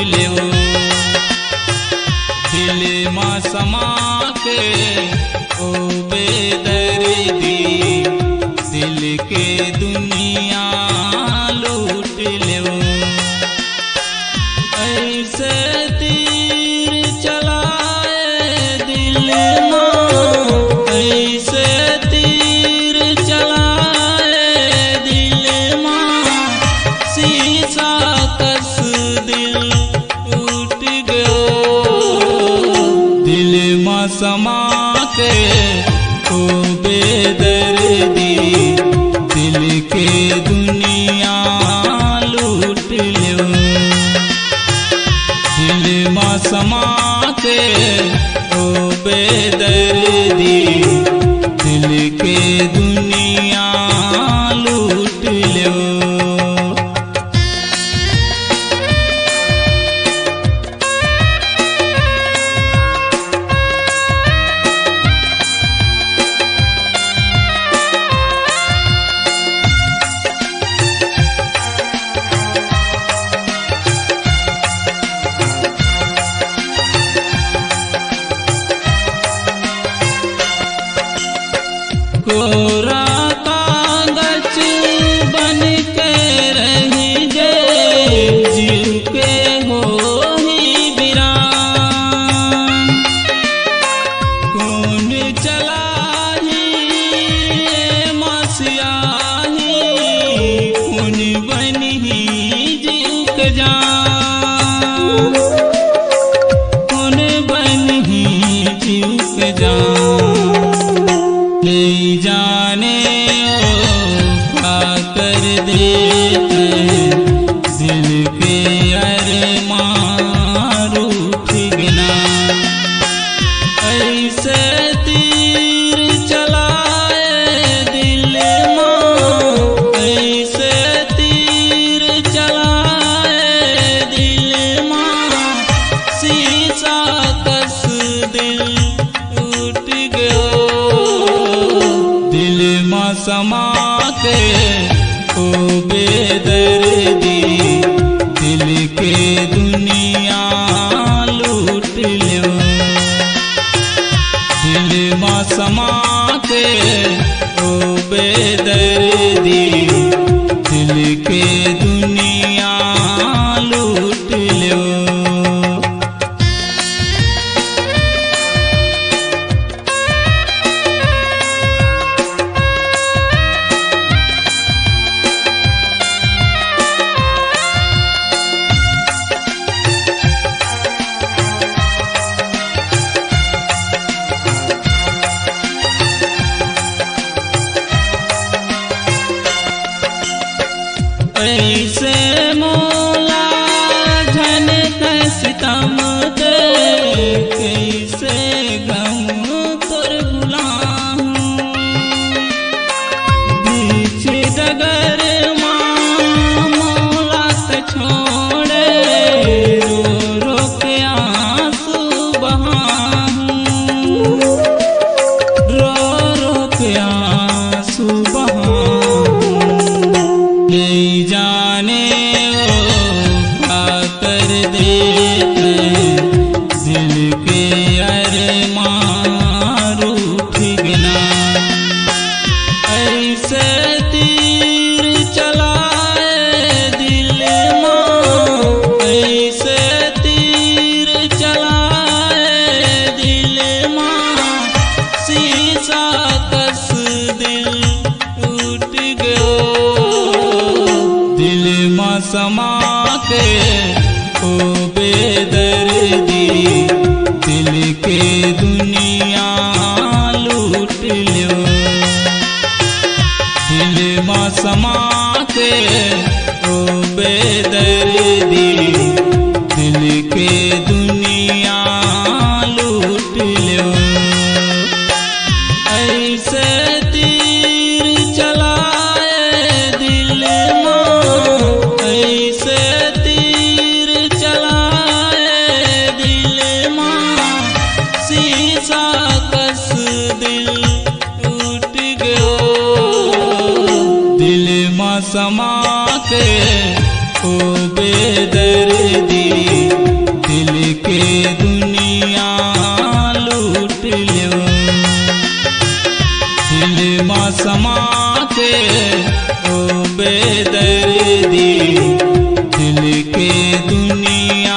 लेओ। दिल मां समा के ओ बेदर्दी दिल के दुनिया लूट लेओ। ऐसे तीर चलाए दिल मां, ऐसे तीर चलाए दिल मां, शीशा कस दिल टूट गयो। दिल मां समा के ओ बेदर्दी दिल के दुनिया लूट लेओ। दिल मां समा के ओ बेदर्दी दिल के दुनिया लूट लेओ। कोरा कागज बन के रही जे जीव के हो ही वीरान। खून चलाही मसियाही खून बनी जीव के जान। खून बनी जीव के जान। ले जाने ओ क्या कर देते दिल के अरमान रूठ गिना। ऐसे तीर चलाए दिल मां, ऐसे तीर चलाए दिल मां, शीशा कस दिल टूट गयो। दिल मां समा के ओ बेदर्दी दिल के दुनिया लूट लेओ। दिल मां समा के ओ बेदर्दी दिल के दुनिया लूट लेओ। ऐसे मौला झन सितम दे कैसे गम तोर भुलाऊं। बीच डगर मां मौला त छोड़े रो रो के आंसू बहाऊं। रो रो के आंसू बहाऊं। ले जाने ओ क्या कर देते दिल के अरमान रूठ गिना। ऐसे तीर चलाए दिल मां, ऐसे तीर चलाए दिल मां, शीशा कस दिल टूट गयो। दिल मां समा के ओ बेदर्दी दिल के दुनिया लूट लेओ। दिल मां समा के ओ बेदर्दी दिल के दुनिया लूट लेओ। ऐसे तीर चलाए दिल मां, ऐसे तीर चलाए दिल मां, शीशा कस दिल टूट गयो। दिल मां समा के ओ बेदर्दी के ओ बेदर्दी दिल के दुनिया